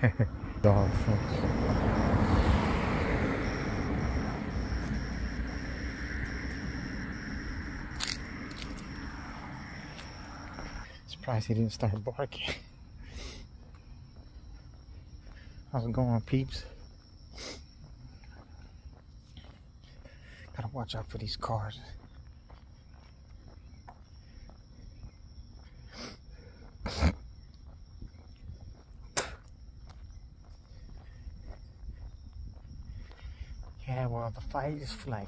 Dog, folks. Surprised he didn't start barking. How's it going, peeps? Gotta watch out for these cars. Yeah, well, the fight is like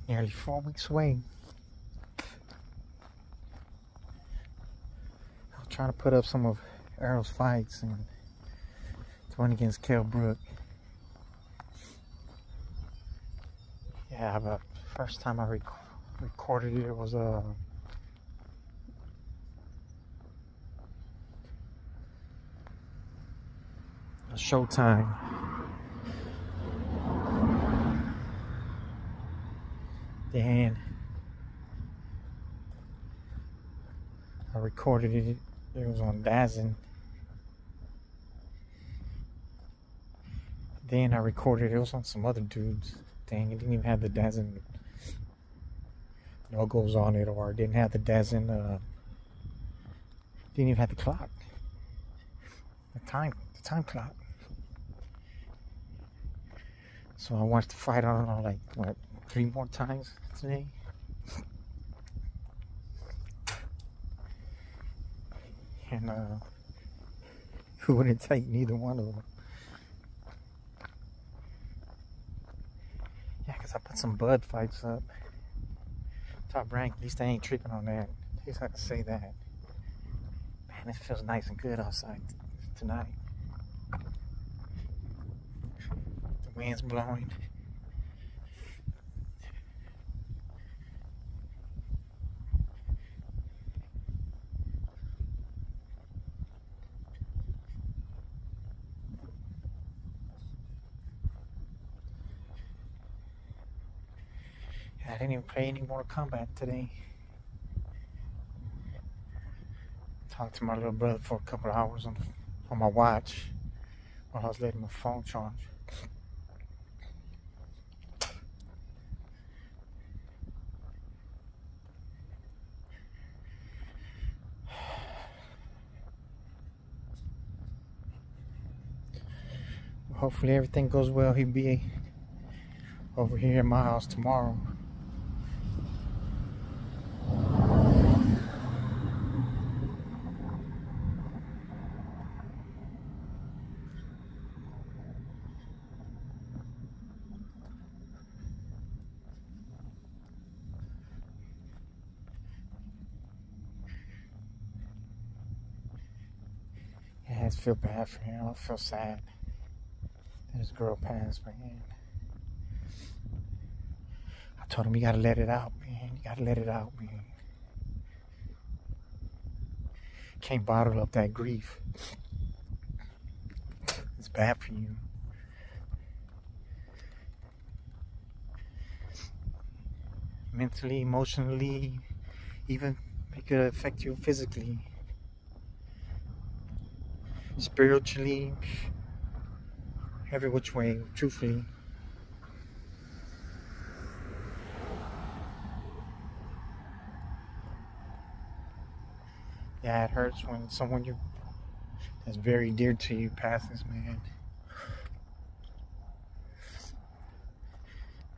nearly 4 weeks away. I'll try to put up some of Errol's fights and the one against Kell Brook. Yeah, but first time I recorded it was Showtime. Then I recorded it. It was on DAZN. Then I recorded it was on some other dudes. Dang, it didn't even have the DAZN logos on it, or it didn't have the DAZN. Didn't even have the clock. The time clock. So I watched the fight, I don't know, like, what, 3 more times today? And, who wouldn't take neither one of them? Yeah, because I put some Bud fights up. Top rank, at least I ain't tripping on that. At least I can say that. Man, it feels nice and good outside tonight. The wind's blowing. I didn't even play any more Kombat today. Talked to my little brother for a couple of hours on my watch while I was letting my phone charge. Hopefully everything goes well. He'll be over here at my house tomorrow. Yeah, I just feel bad for him. I feel sad that his girl passed, man. I told him, you gotta let it out, man. You gotta let it out, man. Can't bottle up that grief. It's bad for you. Mentally, emotionally, even it could affect you physically, spiritually, every which way, truthfully. Yeah, it hurts when someone that's very dear to you passes, man.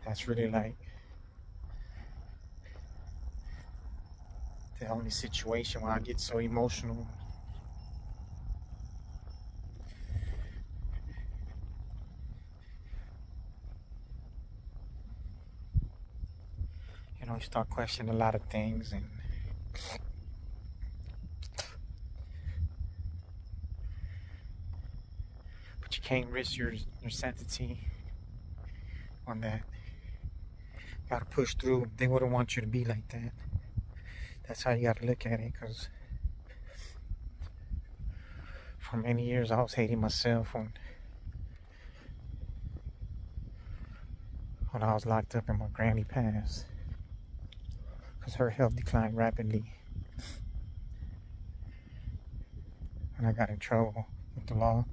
That's really like the only situation where I get so emotional. You know, you start questioning a lot of things, and but you can't risk your sanity on that. You gotta push through. They wouldn't want you to be like that. That's how you gotta look at it, because for many years I was hating myself when I was locked up and my granny passed, because her health declined rapidly, and I got in trouble broke the law.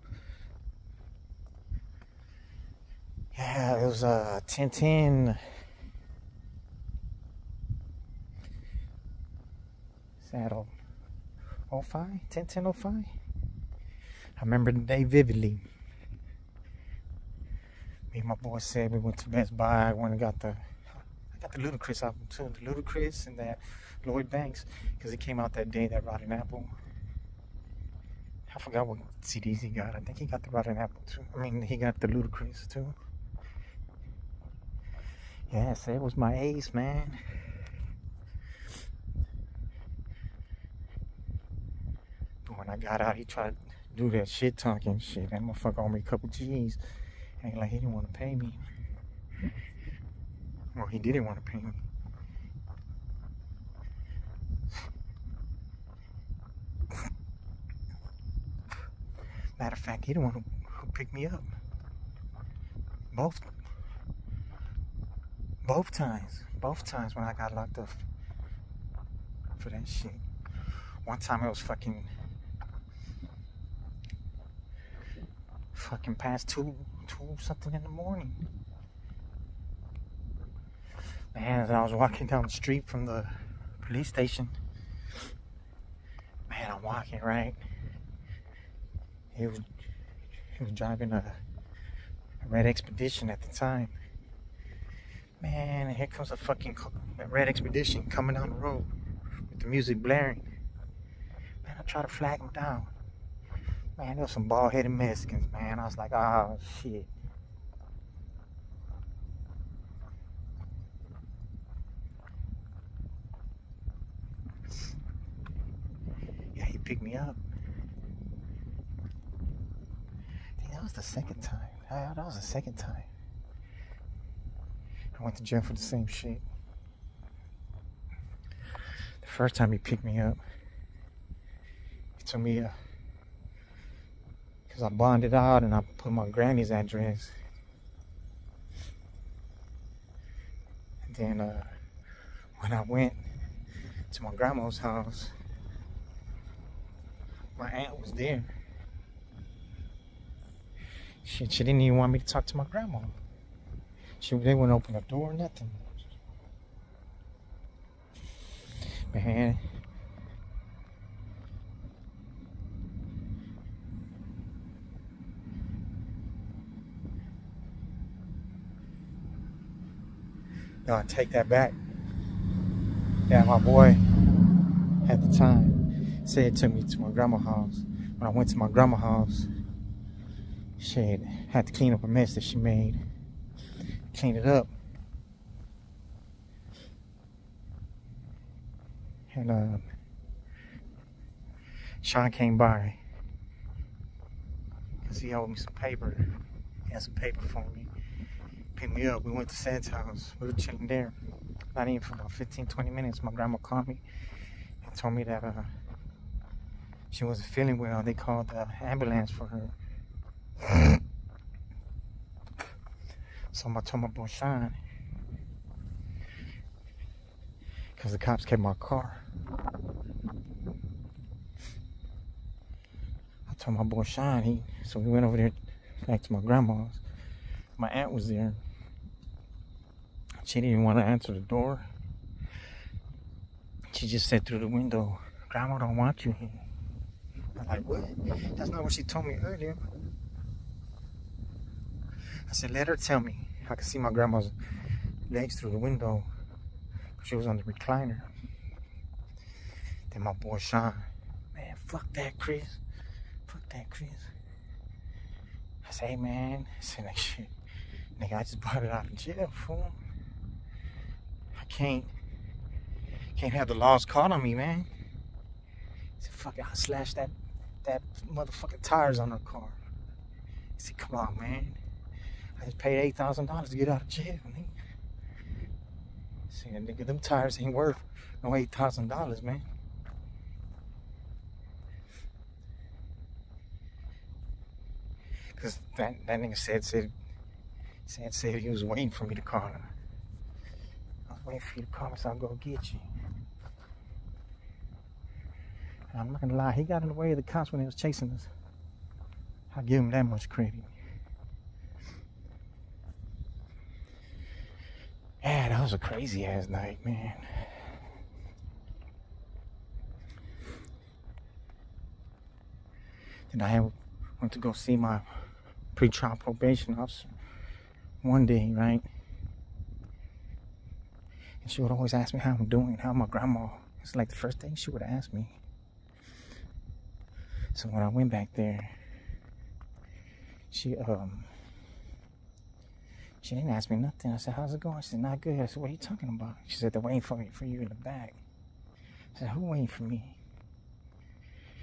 Yeah, it was 10-10. Saddle 05? 10-10-05? I remember the day vividly. Me and my boy said we went to Best Buy. I went and got the Ludacris album too. The Ludacris and that Lloyd Banks, because it came out that day, that Rotten Apple. I forgot what CDs he got. I think he got the Rotten Apple too. I mean, he got the Ludacris too. Yeah, so it was my ace, man. But when I got out, he tried to do that shit talking shit. That motherfucker owed me a couple G's. Ain't like he didn't want to pay me. Well, he didn't want to pay me. Matter of fact, he the one who picked me up. Both times. Both times when I got locked up for that shit. One time it was fucking past 2 something in the morning. Man, as I was walking down the street from the police station, man, I'm walking, right? He was driving a red Expedition at the time. Man, and here comes a fucking red Expedition coming down the road with the music blaring. Man, I try to flag him down. Man, there was some bald-headed Mexicans, man. I was like, oh, shit. Yeah, he picked me up. I think that was the second time. That was the second time. I went to jail for the same shit. The first time he picked me up, he told me, because I bonded out and I put my granny's address. And then when I went to my grandma's house, my aunt was there. She didn't even want me to talk to my grandma. They wouldn't open the door or nothing. Man. No, I take that back. Yeah, my boy at the time said to me to my grandma's house. When I went to my grandma's house, she had to clean up a mess that she made. Clean it up. And Sean came by because he owed me some paper. He had some paper for me. Picked me up. We went to Sam's house. We were chilling there. Not even for about 15-20 minutes. My grandma called me and told me that she wasn't feeling well. They called the ambulance for her. So I told my boy Sean, because the cops kept my car. I told my boy Sean, so we went over there back to my grandma's. My aunt was there. She didn't even want to answer the door. She just said through the window, "Grandma don't want you here." I'm like, what? That's not what she told me earlier. I said, let her tell me. I could see my grandma's legs through the window. She was on the recliner. Then my boy Sean, man, fuck that, Chris. Fuck that, Chris. I said, hey, man. I said, like, shit. Nigga, I just brought it out of jail, fool. I can't have the laws caught on me, man. I said, fuck it, I'll slash that motherfucking tires on her car. I said, come on, man. I just paid $8,000 to get out of jail, nigga. See, nigga, them tires ain't worth no $8,000, man. Cause that nigga said he was waiting for me to call him. I was waiting for you to call me so I'll go get you. And I'm not gonna lie, he got in the way of the cops when he was chasing us. I give him that much credit. Yeah, that was a crazy ass night, man. Then I went to go see my pre-trial probation officer one day, right? And she would always ask me how I'm doing, how my grandma. It's like the first thing she would ask me. So when I went back there, she didn't ask me nothing. I said, how's it going? She said, not good. I said, what are you talking about? She said, they're waiting for you in the back. I said, who waiting for me?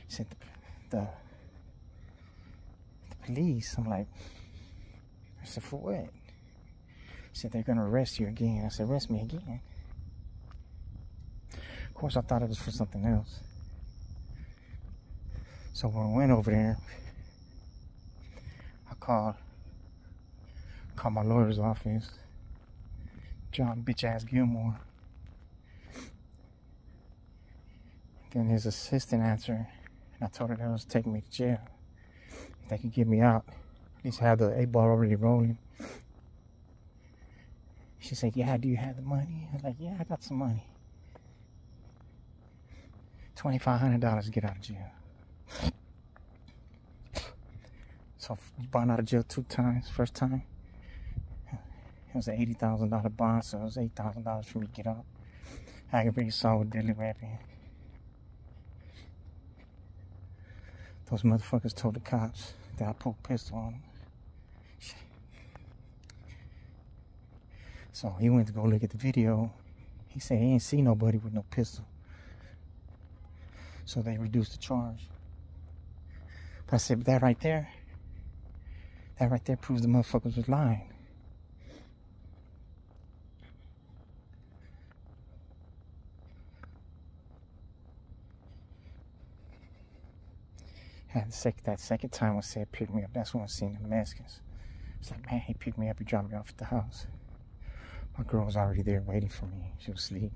She said, the police. I'm like, I said, for what? She said, they're gonna arrest you again. I said, arrest me again? Of course, I thought it was for something else. So when I went over there, I called my lawyer's office, John bitch-ass Gilmore. Then his assistant answered, and I told her that was taking me to jail. If they could get me out, at least have the 8-ball already rolling. She said, yeah, do you have the money? I was like, yeah, I got some money. $2,500 to get out of jail. So you bond out of jail 2 times. First time, it was an $80,000 bond, so it was $8,000 for me to get out. Aggravated assault with deadly weapon. Those motherfuckers told the cops that I pulled a pistol on them. So he went to go look at the video. He said he ain't see nobody with no pistol. So they reduced the charge. But I said, that right there proves the motherfuckers was lying. And that second time when said pick me up, that's when I seen the Mexicans. It's like, man, he picked me up, he dropped me off at the house. My girl was already there waiting for me. She was asleep.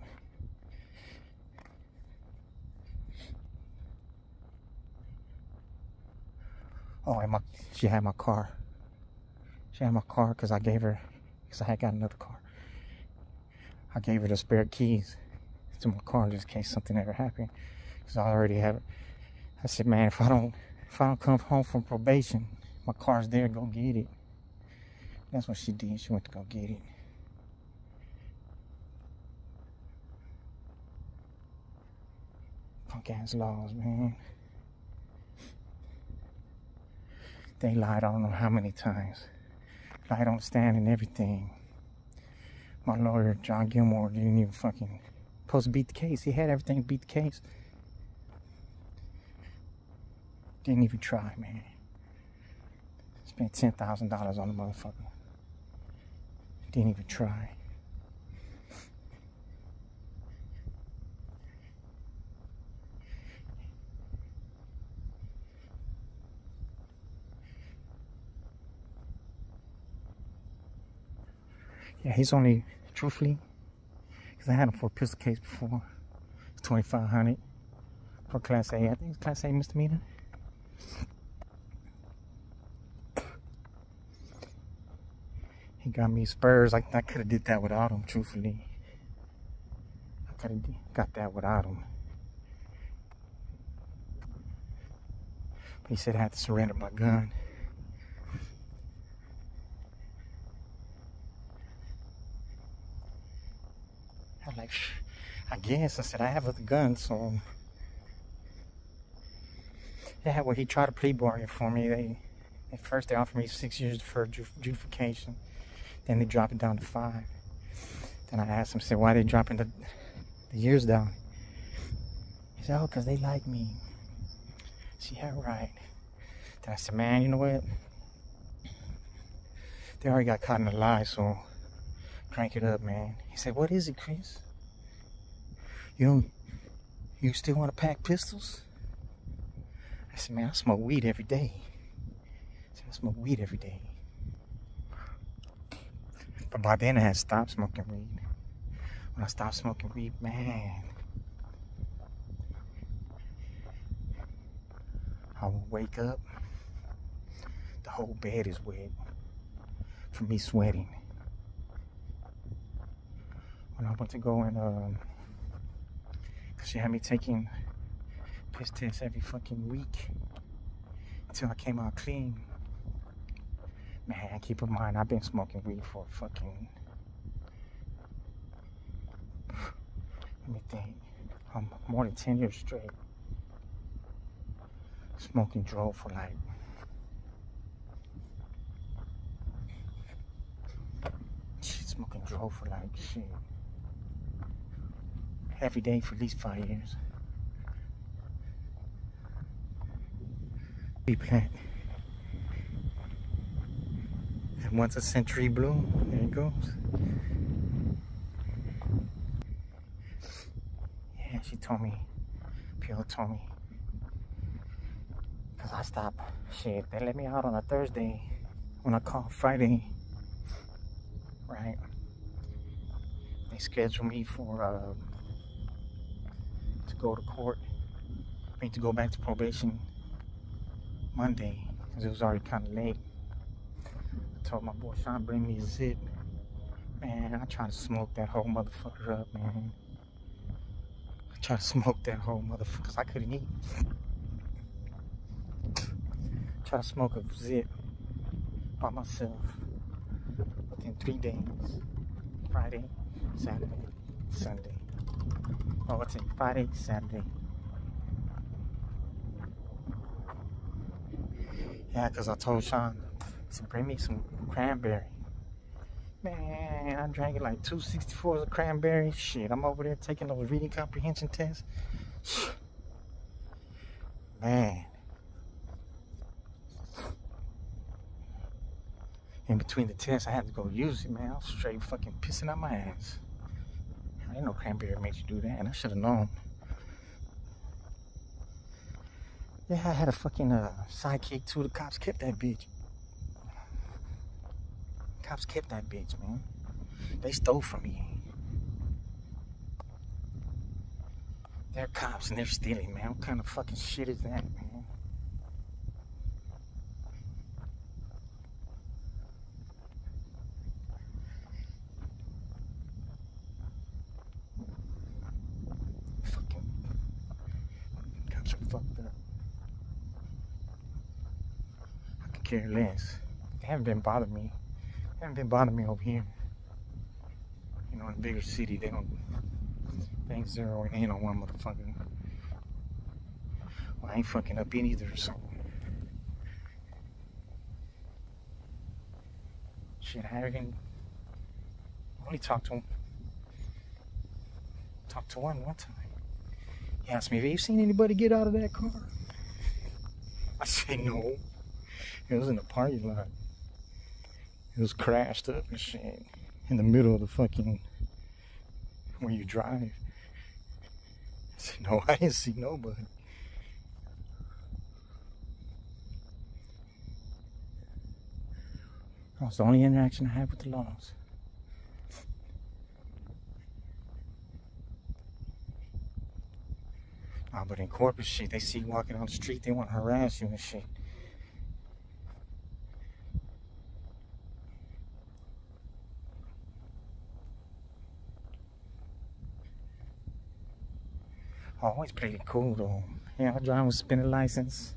Oh, and she had my car. She had my car because I had got another car. I gave her the spare keys to my car just in case something ever happened. Because I already have it. I said, man, if I don't come home from probation, my car's there, go get it. That's what she did. She went to go get it. Punk ass laws, man. They lied, I don't know how many times. Lied on the stand and everything. My lawyer, John Gilmore, didn't even fucking supposed to beat the case. He had everything to beat the case. Didn't even try, man. Spent $10,000 on the motherfucker. Didn't even try. Yeah, he's only, truthfully, because I had him for a pistol case before. It's $2,500 for Class A. I think it's Class A misdemeanor. He got me spurs. I could have did that without him, truthfully. I could have got that without him. But he said I had to surrender my gun. I'm like, I guess. I said, I have other guns, so. Yeah, well, he tried to plea bargain for me. At first, they offered me 6 years for adjudication. Then they dropped it down to 5. Then I asked him, said, why are they dropping the years down? He said, oh, because they like me. She had right. Then I said, man, you know what? They already got caught in a lie, so crank it up, man. He said, what is it, Chris? You still want to pack pistols? I said, man, I smoke weed every day. I said, I smoke weed every day. But by then I had stopped smoking weed. When I stopped smoking weed, man, I would wake up, The whole bed is wet from me sweating. When I went to go and, cause she had me taking piss tests every fucking week until I came out clean. Man, keep in mind, I've been smoking weed for fucking, let me think, more than 10 years straight. Smoking drove for like, smoking drove for like, shit, every day for at least 5 years. Plant. And once a century bloom, there it goes. Yeah, she told me, Pio told me, because I stopped, shit, they let me out on a Thursday when I called Friday, right? They scheduled me for, to go to court, I mean to go back to probation Monday, because it was already kind of late. I told my boy Sean, bring me a zit. Man, I tried to smoke that whole motherfucker up, man. I tried to smoke that whole motherfucker, because I couldn't eat. Try to smoke a zit by myself within 3 days. Friday, Saturday, Sunday. Oh, what's it? Friday, Saturday. Yeah, because I told Sean to bring me some cranberry. Man, I drank it like 264s of cranberry. Shit, I'm over there taking those reading comprehension tests. Man. In between the tests, I had to go use it, man. I was straight fucking pissing out my ass. I didn't know cranberry made you do that, and I should have known. Yeah, I had a fucking sidekick too. The cops kept that bitch. Cops kept that bitch, man. They stole from me. They're cops and they're stealing, man. What kind of fucking shit is that, man? Fucking cops are fucked up. I could care less. They haven't been bothering me. They haven't been bothering me over here. You know, in a bigger city, they ain't zeroing in on one motherfucker. Well, I ain't fucking up in either, so. Shit, I haven't only talked to him. Talked to one time. He asked me, have you seen anybody get out of that car? I said, no. It was in the parking lot. It was crashed up and shit. In the middle of the fucking, where you drive. I said, no, I didn't see nobody. That was the only interaction I had with the laws. Oh, but in corporate shit, they see you walking on the street, they want to harass you and shit. I always played it cool though. Yeah, I drive with suspended license.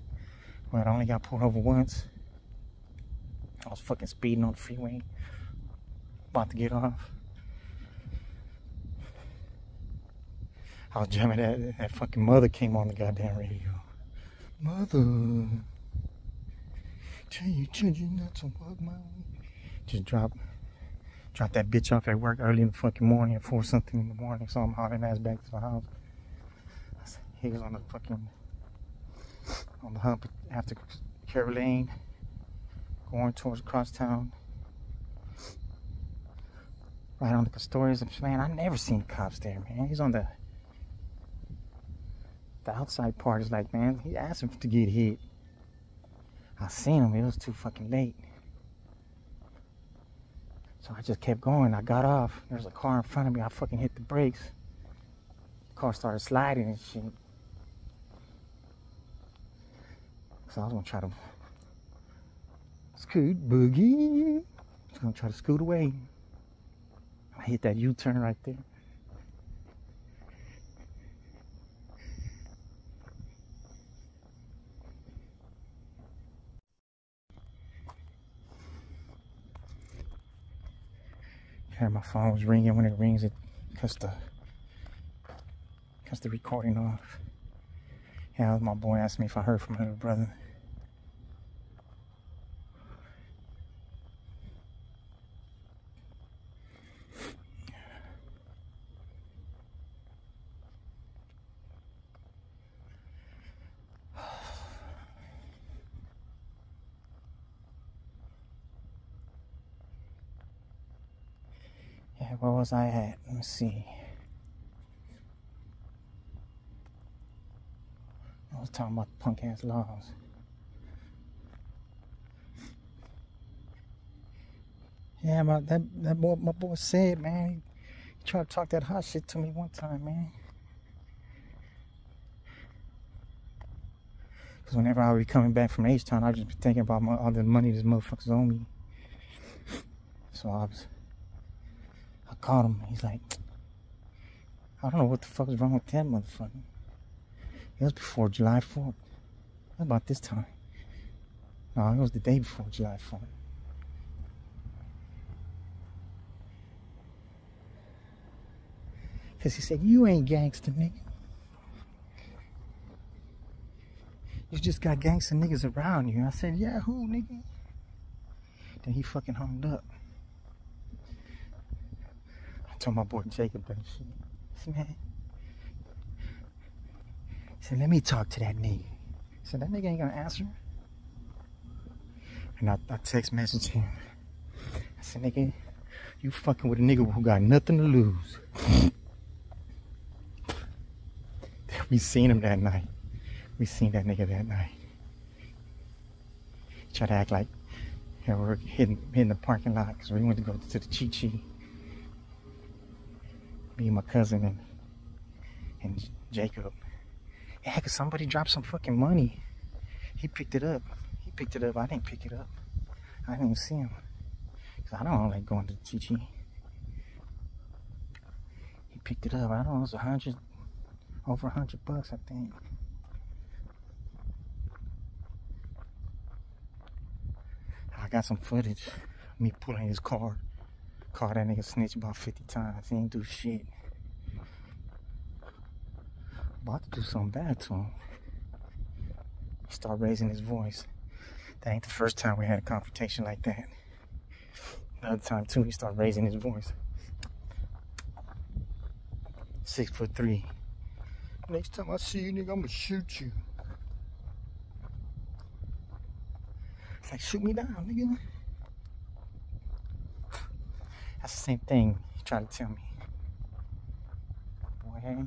Well, I only got pulled over once. I was fucking speeding on the freeway. About to get off. I was jamming that fucking Mother came on the goddamn radio. Mother, tell you children not to walk my way. Just drop that bitch off at work early in the fucking morning at 4 something in the morning, so I'm hauling ass back to the house. He was on the fucking, on the hump after Carroll Lane, going towards crosstown. Right on the Castorias. Man, I never seen cops there, man. He's on the outside part. Is like, man, he asked him to get hit. I seen him. It was too fucking late. So I just kept going. I got off. There's a car in front of me. I fucking hit the brakes. The car started sliding and shit. So I was gonna try to Scoot boogie. Just gonna try to scoot away. I hit that U-turn right there. Yeah, my phone was ringing. When it rings, it cuts the recording off. Yeah, my boy asked me if I heard from my little brother. Yeah, where was I at? Let me see. I was talking about the punk ass laws. Yeah, my boy said, man, he tried to talk that hot shit to me one time, man. Because whenever I would be coming back from H-Town, I'd just be thinking about all the money this motherfuckers owe me. So I called him. He's like, I don't know what the fuck is wrong with that motherfucker. It was before July 4th. About this time. No, it was the day before July 4th. Because he said, you ain't gangster, nigga. You just got gangster niggas around you. I said, yeah, who, nigga? Then he fucking hung up. I told my boy Jacob that shit. I said, man. He said, let me talk to that nigga. He said, that nigga ain't gonna answer. And I text messaged him. I said, nigga, you fucking with a nigga who got nothing to lose. We seen him that night. We seen that nigga that night. He tried to act like, you know, we're hitting the parking lot because we went to go to the Chi-Chi. Me and my cousin and Jacob. Yeah, because somebody dropped some fucking money. He picked it up. He picked it up. I didn't pick it up. I didn't even see him. Because I don't like going to the Chi-Chi. He picked it up. I don't know, it was over $100, I think. I got some footage of me pulling his car. Called that nigga snitch about 50 times. He ain't do shit. About to do something bad to him. He started raising his voice. That ain't the first time we had a confrontation like that. The other time too, he started raising his voice. 6'3". Next time I see you, nigga, I'm gonna shoot you. It's like, shoot me down, nigga. That's the same thing he tried to tell me. Boy, hey.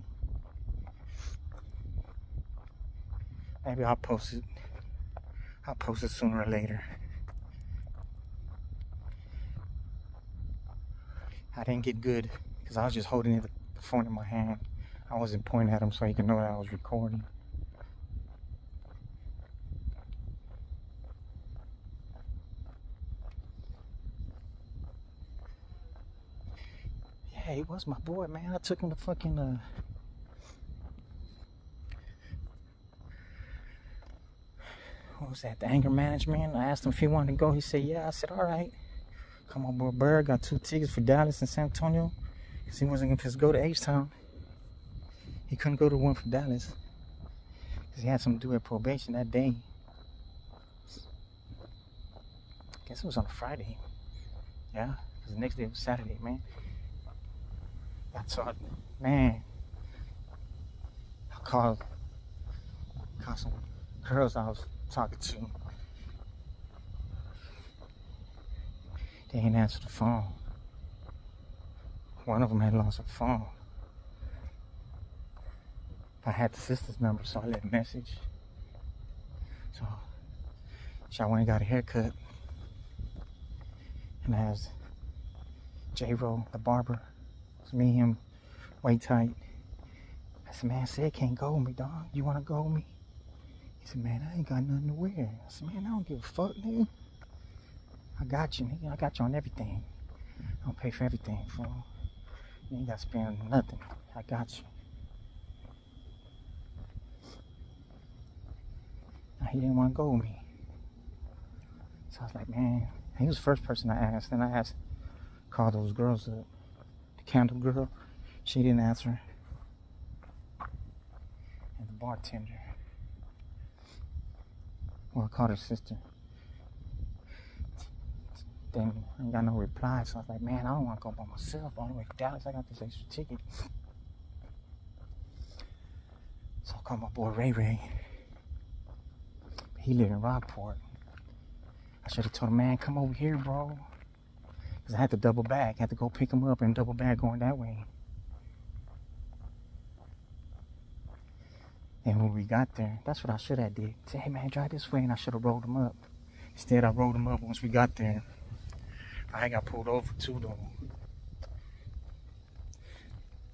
Maybe I'll post it. I'll post it sooner or later. I didn't get good because I was just holding the phone in my hand. I wasn't pointing at him so he could know that I was recording. Yeah, he was my boy, man. I took him to fucking what was that? The anger management. I asked him if he wanted to go. He said, yeah. I said, all right. Come on, boy. Bird got 2 tickets for Dallas and San Antonio because he wasn't going to just go to H-Town. He couldn't go to one for Dallas because he had something to do at probation that day. I guess it was on a Friday. Yeah, because the next day was Saturday, man. That's all, man. I called some girls I was talking to. They didn't answer the phone. One of them had lost her phone. I had the sister's number, so I left a message. So I went and got a haircut. And I asked J-Ro, the barber. It's me and him, way tight. I said, man, Sid can't go with me, dog. You want to go with me? He said, man, I ain't got nothing to wear. I said, man, I don't give a fuck, nigga. I got you, nigga. I got you on everything. I'll pay for everything, fool. You ain't gotta spend nothing. I got you. Now, he didn't want to go with me. So I was like, man, he was the first person I asked. Then I asked, called those girls up. The candle girl, she didn't answer. And the bartender. Well, I called her sister. Then I ain't got no reply, so I was like, man, I don't want to go by myself all the way to Dallas. I got this extra ticket. So I called my boy Ray Ray. He lived in Rockport. I should have told him, man, come over here, bro. Because I had to double back. I had to go pick him up and double back going that way. And when we got there, that's what I should have did. Say, hey, man, drive this way, and I should have rolled him up. Instead, I rolled him up once we got there. I got pulled over too, though.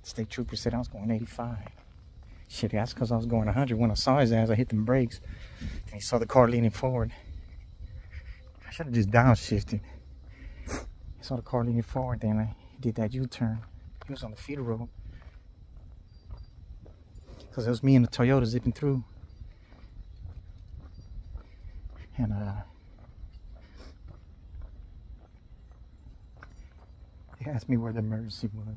State trooper said I was going 85. Shit, that's because I was going 100. When I saw his ass, I hit them brakes. And he saw the car leaning forward. I should have just downshifted. I saw the car leaning forward, then I did that U-turn. He was on the feeder road. Because it was me and the Toyota zipping through. And, he asked me where the emergency was.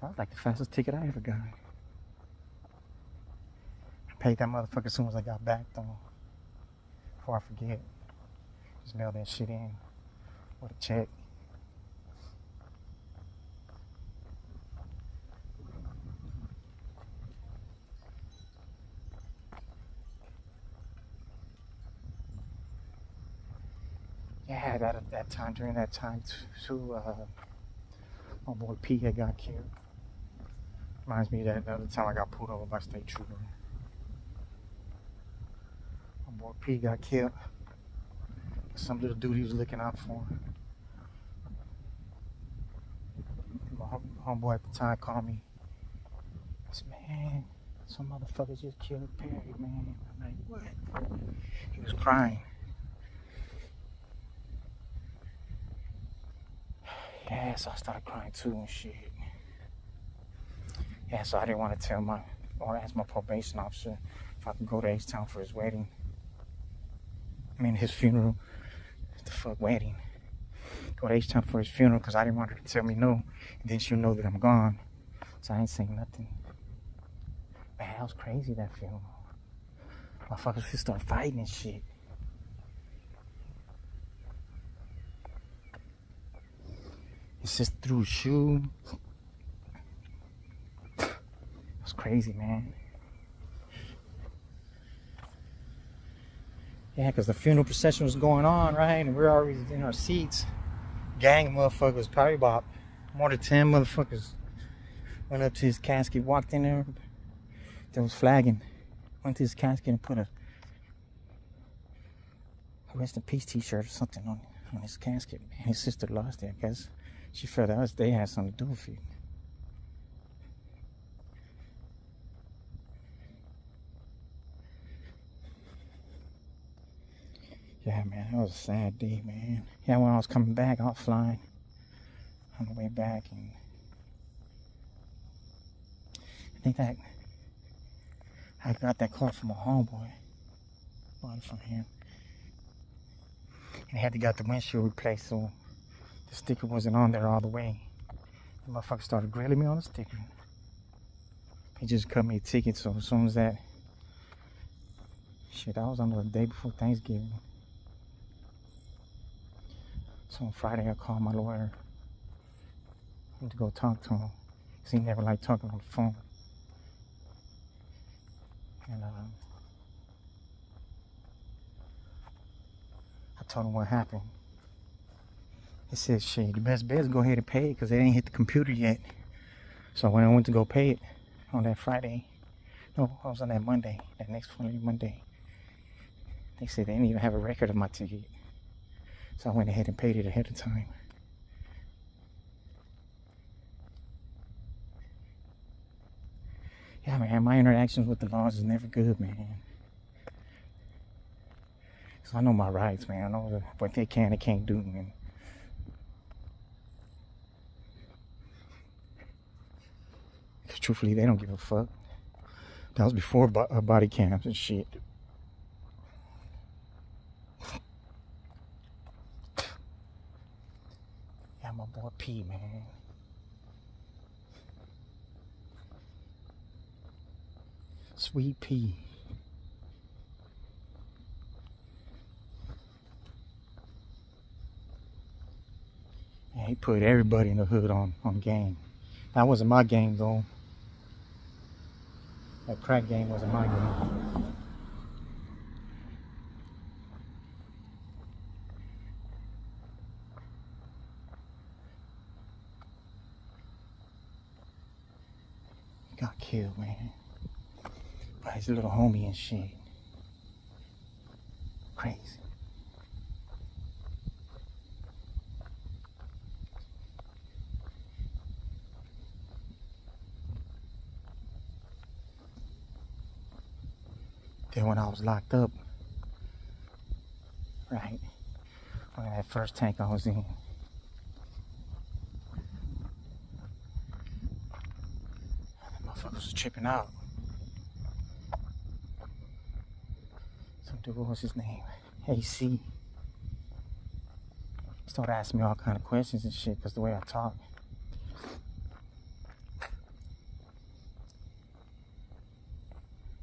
That was like the fastest ticket I ever got. I paid that motherfucker as soon as I got back, though. Before I forget. Just mail that shit in with a check. Yeah, that time, during that time too, my boy P had got killed. Reminds me of that other time I got pulled over by state trooper. My boy P got killed. Some little dude he was looking out for. My homeboy at the time called me. I said, man, some motherfuckers just killed Perry, man. I'm like, what? He was crying. Yeah, so I started crying too and shit. Yeah, so I didn't want to ask my probation officer if I could go to H-Town for his wedding. I mean, his funeral. What the fuck, wedding? Go to H-Town for his funeral because I didn't want her to tell me no. And then she'll know that I'm gone. So I ain't saying nothing. Man, that was crazy, that funeral. Motherfuckers just start fighting and shit. His sister threw a shoe. It was crazy, man. Yeah, because the funeral procession was going on, right? And we were already in our seats. Gang of motherfuckers, probably about more than 10 motherfuckers. Went up to his casket, walked in there. There was flagging. Went to his casket and put a rest in peace t-shirt or something on his casket. And his sister lost it, I guess. She felt that they had something to do with it. Yeah, man, that was a sad day, man. Yeah, when I was coming back, I was flying on the way back, and I think that I got that call from a homeboy. Bought it from him. And he had to get the windshield replaced, so the sticker wasn't on there all the way. The motherfucker started grilling me on the sticker. He just cut me a ticket, so as soon as that... Shit, I was on the day before Thanksgiving. So on Friday, I called my lawyer. I went to go talk to him. Because he never liked talking on the phone. And I told him what happened. He said, shit, the best bet is go ahead and pay it because they ain't hit the computer yet. So when I went to go pay it on that Friday, no, I was on that Monday, that next following Monday, they said they didn't even have a record of my ticket. So I went ahead and paid it ahead of time. Yeah, man, my interactions with the laws is never good, man. So I know my rights, man. I know what they can and can't do, man. Because truthfully, they don't give a fuck. That was before body cams and shit. Yeah, my boy P, man. Sweet P. Yeah, he put everybody in the hood on game. That wasn't my game, though. That crack game wasn't my game. He got killed, man. By his little homie and shit. Crazy. Then when I was locked up, right, when that first tank I was in, motherfuckers was tripping out. Some dude, what was his name? AC. He started asking me all kind of questions and shit because the way I talk.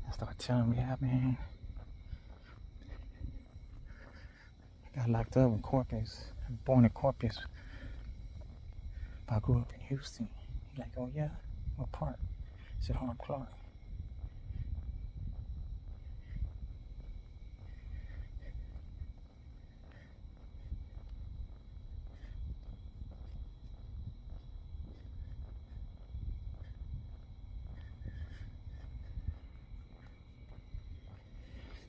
I started telling him, yeah, man, I got locked up in Corpus. I'm born in Corpus, but I grew up in Houston. He's like, oh yeah, what part? I said, Harlem Clark.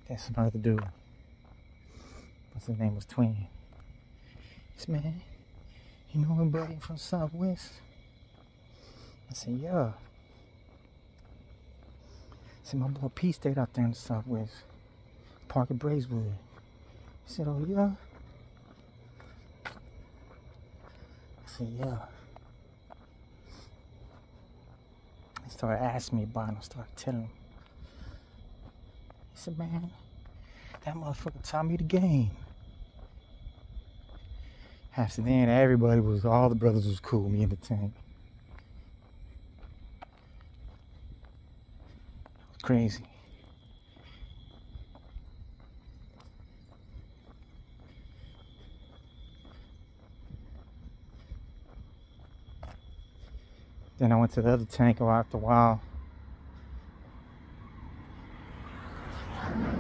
That's another dude. What's his name? Was Twin. He said, man, you know anybody from Southwest? I said, yeah. I said, my boy P stayed out there in the Southwest. Park at Braeswood. He said, oh yeah? I said, yeah. He started asking me about him. I started telling him. He said, man, that motherfucker taught me the game. After then, everybody was, all the brothers was cool, me in the tank. It was crazy. Then I went to the other tank after a while.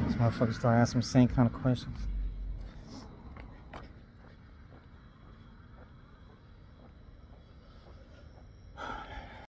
This motherfucker started asking me the same kind of questions.